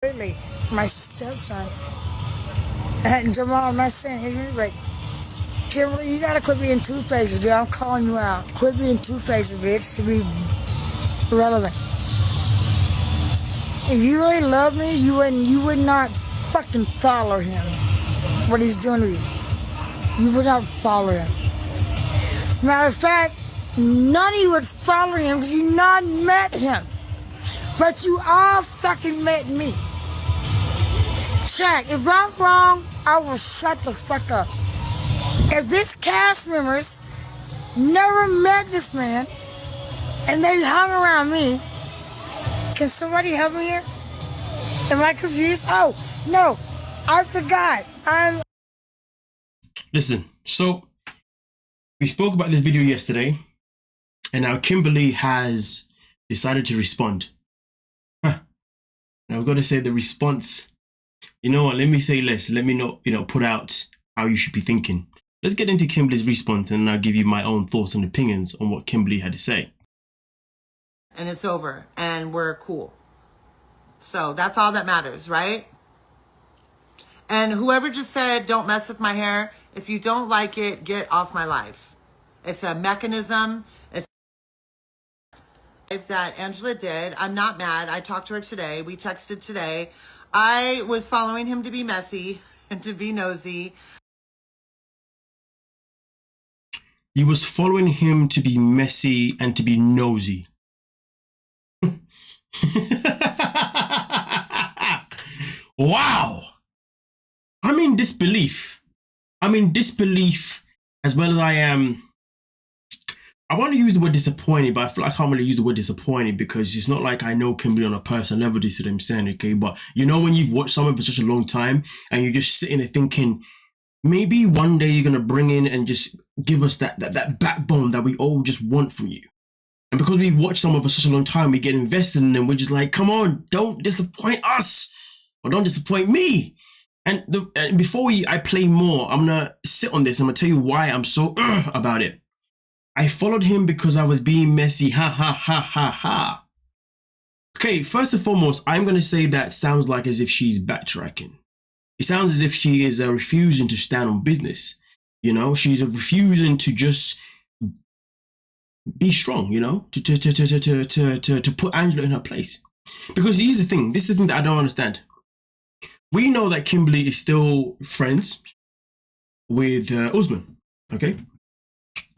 Really, my stepson. And Jamal, I'm not saying anything, but Kimberly, you gotta quit being two-faced, dude. I'm calling you out. Quit being two-faced, bitch, to be relevant. If you really love me, you would not fucking follow him. What he's doing to you. You would not follow him. Matter of fact, none of you would follow him because you not met him. But you all fucking met me. Check. If I'm wrong, I will shut the fuck up. If these cast members never met this man and they hung around me, can somebody help me here? Am I confused? Oh, no. I forgot. Listen, so we spoke about this video yesterday, and now Kimberly has decided to respond. Now I've got to say the response, you know what, let me say less. Let me not, put out how you should be thinking. Let's get into Kimberly's response, and I'll give you my own thoughts and opinions on what Kimberly had to say. And it's over, and we're cool. So that's all that matters, right? And whoever just said, don't mess with my hair, if you don't like it, get off my life. It's a mechanism. It's that Angela did. I'm not mad. I talked to her today. We texted today. I was following him to be messy and to be nosy. You was following him to be messy and to be nosy. Wow. I'm in disbelief. As well as I am. I want to use the word disappointed, but I feel like I can't really use the word disappointed because it's not like I know Kimberly on a personal level, this is what I'm saying, okay? But when you've watched someone for such a long time and you're just sitting there thinking, maybe one day you're going to bring in and just give us that backbone that we all just want from you. And because we've watched someone for such a long time, we get invested in them. We're just like, come on, don't disappoint us or don't disappoint me. And before I play more, I'm going to sit on this. I'm going to tell you why I'm so about it. I followed him because I was being messy. Ha, ha, ha, ha, ha. Okay, first and foremost, I'm going to say that sounds like as if she's backtracking. It sounds as if she is refusing to stand on business. She's refusing to just be strong, to put Angela in her place. Because here's the thing. This is the thing that I don't understand. We know that Kimberly is still friends with Usman, okay?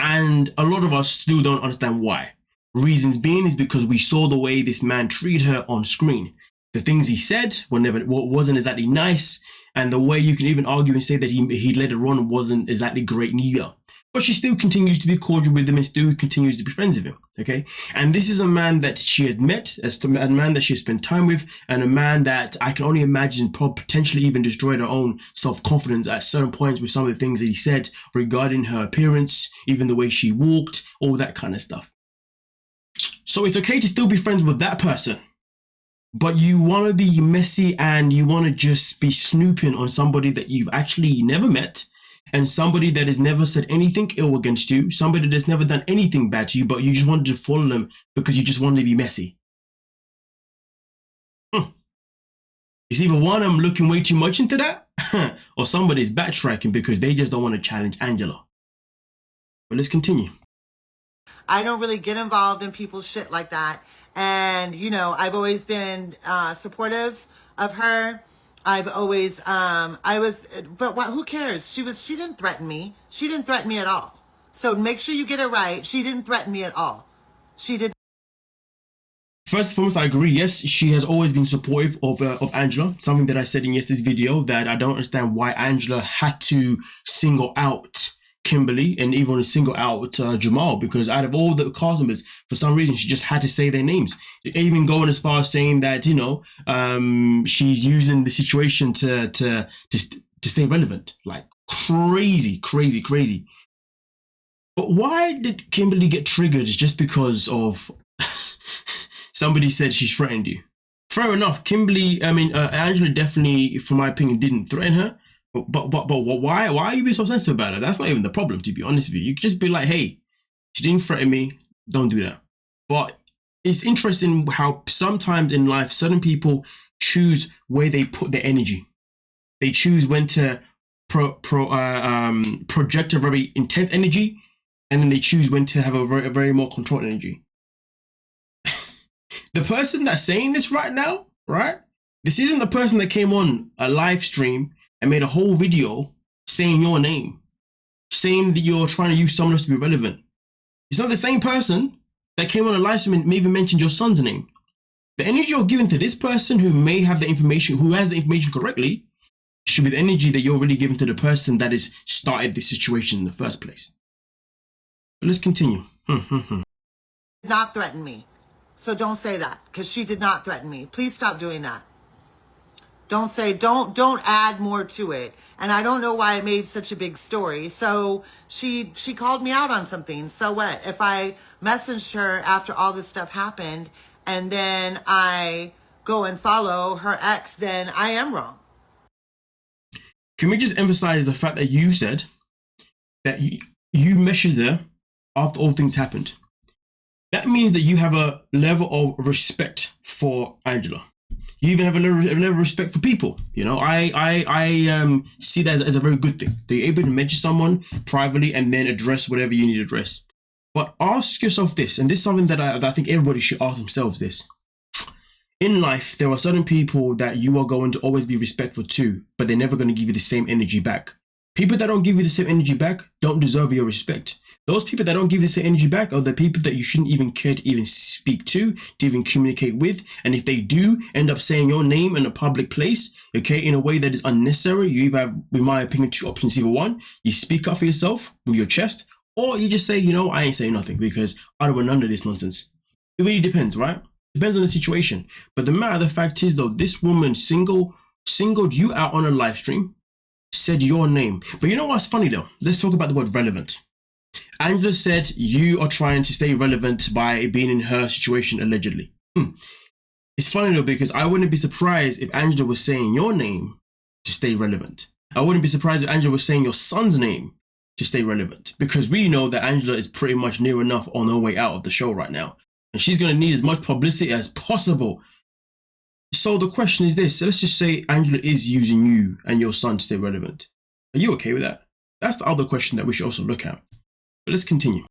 And a lot of us still don't understand why. Reasons being is because we saw the way this man treated her on screen. The things he said wasn't exactly nice, and the way you can even argue and say that he let her on wasn't exactly great neither. But she still continues to be cordial with him and still continues to be friends with him, okay? And this is a man that she has met, a man that she has spent time with, and a man that I can only imagine potentially even destroyed her own self-confidence at certain points with some of the things that he said regarding her appearance, even the way she walked, all that kind of stuff. So it's okay to still be friends with that person, but you want to be messy and you want to just be snooping on somebody that you've actually never met, and somebody that has never said anything ill against you, somebody that's never done anything bad to you, but you just wanted to follow them because you just wanted to be messy. It's either one, I'm looking way too much into that, or somebody's backtracking because they just don't want to challenge Angela. But let's continue. I don't really get involved in people's shit like that. And, I've always been supportive of her. I've always, but who cares? She didn't threaten me. She didn't threaten me at all. So make sure you get it right. She didn't threaten me at all. She did. First and foremost, I agree. Yes, she has always been supportive of Angela. Something that I said in yesterday's video that I don't understand why Angela had to single out Kimberly and even single out Jamal, because out of all the cast members, for some reason she just had to say their names. Even going as far as saying that she's using the situation to stay relevant. Like crazy. But why did Kimberly get triggered just because of somebody said she threatened you? Fair enough. Angela definitely, from my opinion, didn't threaten her. But why are you being so sensitive about it? That's not even the problem, to be honest with you. You could just be like, hey, she didn't threaten me. Don't do that. But it's interesting how sometimes in life, certain people choose where they put their energy. They choose when to project a very intense energy, and then they choose when to have a very more controlled energy. The person that's saying this right now, right? This isn't the person that came on a live stream and made a whole video saying your name, saying that you're trying to use someone else to be relevant. It's not the same person that came on a live stream and even mentioned your son's name. The energy you're giving to this person who may have the information, who has the information correctly, should be the energy that you're really giving to the person that has started this situation in the first place. But let's continue. Not threaten me. So don't say that, because she did not threaten me. Please stop doing that. Don't add more to it. And I don't know why it made such a big story. So she called me out on something. So what? If I messaged her after all this stuff happened and then I go and follow her ex, then I am wrong. Can we just emphasize the fact that you said that you messaged her after all things happened? That means that you have a level of respect for Angela. You even have a level of respect for people. You know, I see that as a very good thing. That you're able to mention someone privately and then address whatever you need to address. But ask yourself this, and this is something that I think everybody should ask themselves this. In life, there are certain people that you are going to always be respectful to, but they're never going to give you the same energy back. People that don't give you the same energy back don't deserve your respect. Those people that don't give the same energy back are the people that you shouldn't even care to even speak to even communicate with. And if they do end up saying your name in a public place, okay, in a way that is unnecessary, you either have, in my opinion, two options. Either one, you speak up for yourself with your chest, or you just say, you know, I ain't saying nothing because I don't want none of this nonsense. It really depends, right? Depends on the situation. But the matter of the fact is, though, this woman singled you out on a live stream, said your name. But you know what's funny, though? Let's talk about the word relevant. Angela said you are trying to stay relevant by being in her situation, allegedly. It's funny, though, because I wouldn't be surprised if Angela was saying your name to stay relevant. I wouldn't be surprised if Angela was saying your son's name to stay relevant, because we know that Angela is pretty much near enough on her way out of the show right now. And she's going to need as much publicity as possible. So the question is this. So let's just say Angela is using you and your son to stay relevant. Are you okay with that? That's the other question that we should also look at. But let's continue.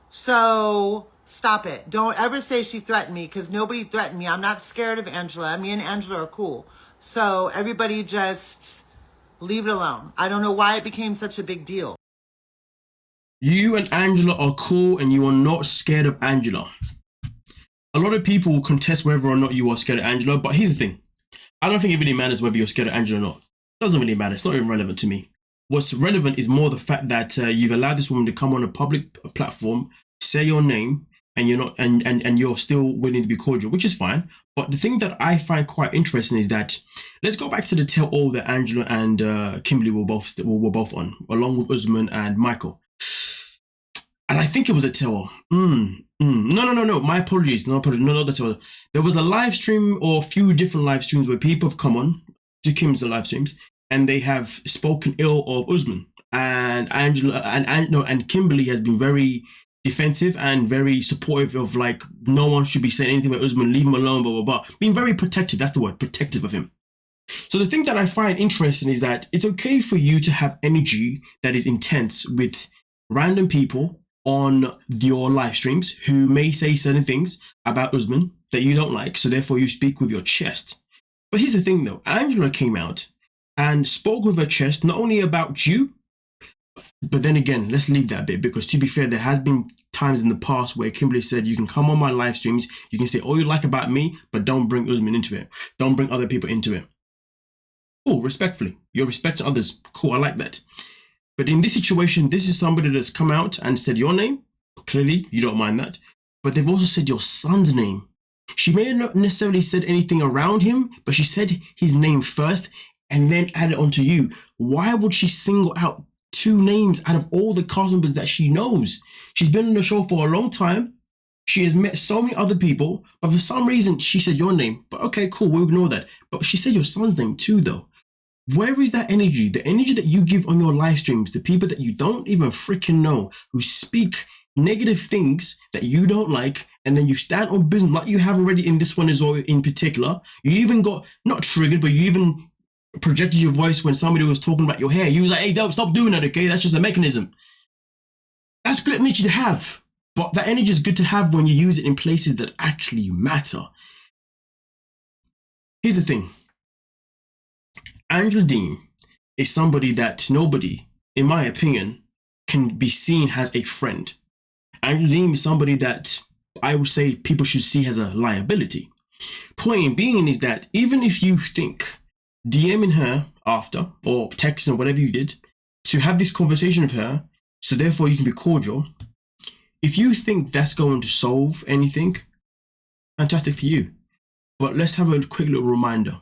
So stop it. Don't ever say she threatened me, because nobody threatened me. I'm not scared of Angela. Me and Angela are cool. So everybody just leave it alone. I don't know why it became such a big deal. You and Angela are cool and you are not scared of Angela. A lot of people will contest whether or not you are scared of Angela, but here's the thing. I don't think it really matters whether you're scared of Angela or not. It doesn't really matter. It's not even relevant to me. What's relevant is more the fact that you've allowed this woman to come on a public platform, say your name, and you're not, and you're still willing to be cordial, which is fine. But the thing that I find quite interesting is that, let's go back to the tell-all that Angela and Kimberly were both on, along with Usman and Michael. And I think it was a tell-all. No. My apologies. No, not the tell-all. There was a live stream or a few different live streams where people have come on to Kim's live streams and they have spoken ill of Usman. And Angela and Kimberly has been very defensive and very supportive of, like, no one should be saying anything about Usman, leave him alone, blah, blah, blah. Being very protective, that's the word, protective of him. So the thing that I find interesting is that it's okay for you to have energy that is intense with random people on your live streams who may say certain things about Usman that you don't like, so therefore you speak with your chest. But here's the thing, though. Angela came out and spoke with her chest not only about you, but then again, let's leave that bit, because to be fair, there has been times in the past where Kimberly said, you can come on my live streams, you can say all you like about me, but don't bring Usman into it. Don't bring other people into it. Cool, respectfully. You're respecting others. Cool, I like that. But in this situation, this is somebody that's come out and said your name. Clearly, you don't mind that. But they've also said your son's name. She may have not necessarily said anything around him, but she said his name first and then added onto you. Why would she single out two names out of all the cast members that she knows? She's been on the show for a long time. She has met so many other people, but for some reason, she said your name. But okay, cool, we'll ignore that. But she said your son's name too, though. Where is that energy? The energy that you give on your live streams to people that you don't even freaking know, who speak negative things that you don't like, and then you stand on business like you have already in this one as well in particular. You even got, not triggered, but you even projected your voice when somebody was talking about your hair. You was like, hey, don't stop doing that, okay? That's just a mechanism. That's good energy to have. But that energy is good to have when you use it in places that actually matter. Here's the thing. Angela Deem is somebody that nobody, in my opinion, can be seen as a friend. Angela Deem is somebody that I would say people should see as a liability. Point being is that even if you think DMing her after or texting or whatever you did to have this conversation with her, so therefore you can be cordial, if you think that's going to solve anything, fantastic for you. But let's have a quick little reminder.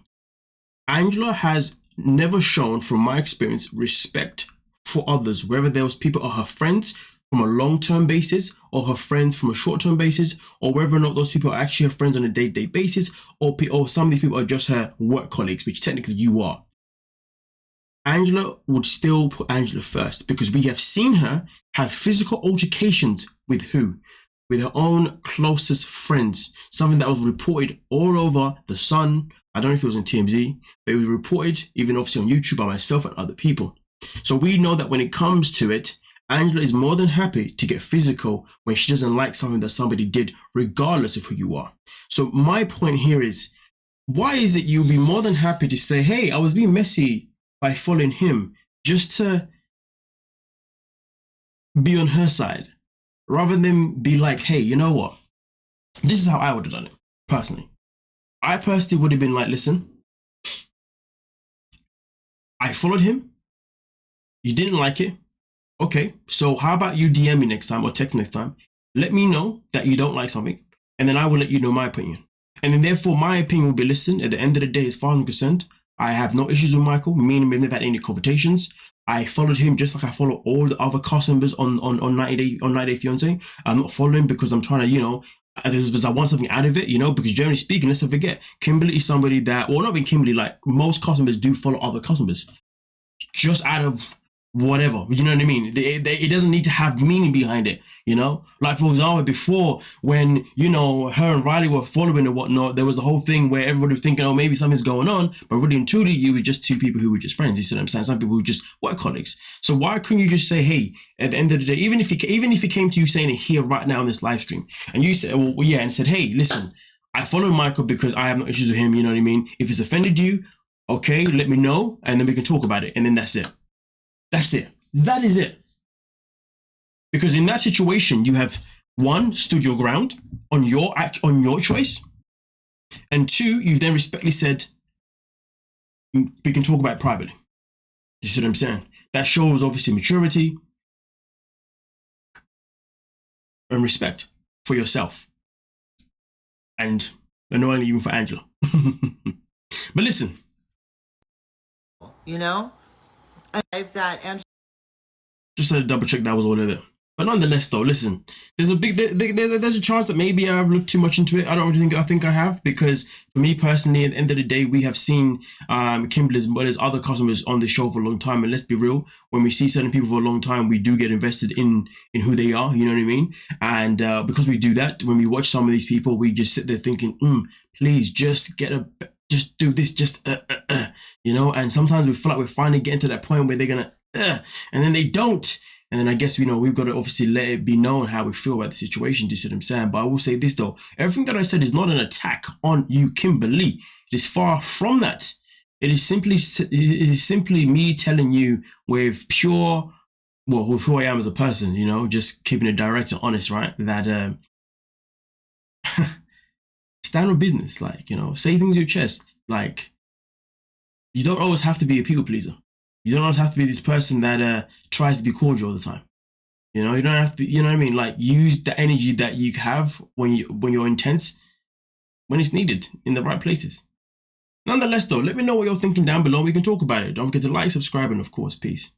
Angela has never shown, from my experience, respect for others, whether those people are her friends from a long-term basis or her friends from a short-term basis, or whether or not those people are actually her friends on a day-to-day basis, or some of these people are just her work colleagues, which technically you are. Angela would still put Angela first, because we have seen her have physical altercations with who? With her own closest friends. Something that was reported all over the Sun. I don't know if it was in TMZ, but it was reported even obviously on YouTube by myself and other people. So we know that when it comes to it, Angela is more than happy to get physical when she doesn't like something that somebody did, regardless of who you are. So my point here is, why is it you'll be more than happy to say, hey, I was being messy by following him, just to be on her side, rather than be like, hey, you know what? This is how I would have done it, personally. I personally would have been like, listen, I followed him. You didn't like it. Okay, so how about you DM me next time or text next time? Let me know that you don't like something, and then I will let you know my opinion. And then therefore my opinion will be, listen, at the end of the day, as far as I'm concerned, I have no issues with Michael, meaning we've never had any confrontations. I followed him just like I follow all the other cast members on 90 Day Fiancé. I'm not following because I'm trying to, you know, because I want something out of it, you know, because generally speaking, let's not forget, Kimberly is somebody that, or not even Kimberly, like most cast members do follow other cast members. Just out of whatever, you know what I mean? It doesn't need to have meaning behind it, you know? Like, for example, before, when, you know, her and Riley were following and whatnot, there was a whole thing where everybody was thinking, oh, maybe something's going on, but really and truly, you were just two people who were just friends, you see what I'm saying? Some people who just work colleagues. So why couldn't you just say, hey, at the end of the day, even if he came to you saying it here right now on this live stream, and you said, well, yeah, and said, hey, listen, I follow Michael because I have no issues with him, you know what I mean? If it's offended you, okay, let me know, and then we can talk about it, and then that's it. That's it. That is it. Because in that situation, you have, one, stood your ground on your choice, and two, you then respectfully said, we can talk about it privately. You see what I'm saying? That shows obviously maturity and respect for yourself, and not only even for Angela. But listen, you know, that and just to double check that was all of it. But nonetheless, though, listen, there's a chance that maybe I've looked too much into it. I don't really think I have, because for me personally, at the end of the day, we have seen Kimberly as well as other customers on the show for a long time. And let's be real, when we see certain people for a long time, we do get invested in who they are. You know what I mean? And because we do that, when we watch some of these people, we just sit there thinking, please just just do this, you know. And sometimes we feel like we're finally getting to that point where they're gonna, and then they don't. And then I guess, you know, we've got to obviously let it be known how we feel about the situation. Do you see what I'm saying? But I will say this, though. Everything that I said is not an attack on you, Kimberly. It is far from that. It is simply me telling you with pure, well, with who I am as a person, you know, just keeping it direct and honest, right? That stand on business, like, you know, say things to your chest. Like, you don't always have to be a people pleaser. You don't always have to be this person that tries to be cordial all the time. You know, you don't have to be, you know what I mean? Like, use the energy that you have when you're intense, when it's needed, in the right places. Nonetheless, though, let me know what you're thinking down below. We can talk about it. Don't forget to like, subscribe, and of course, peace.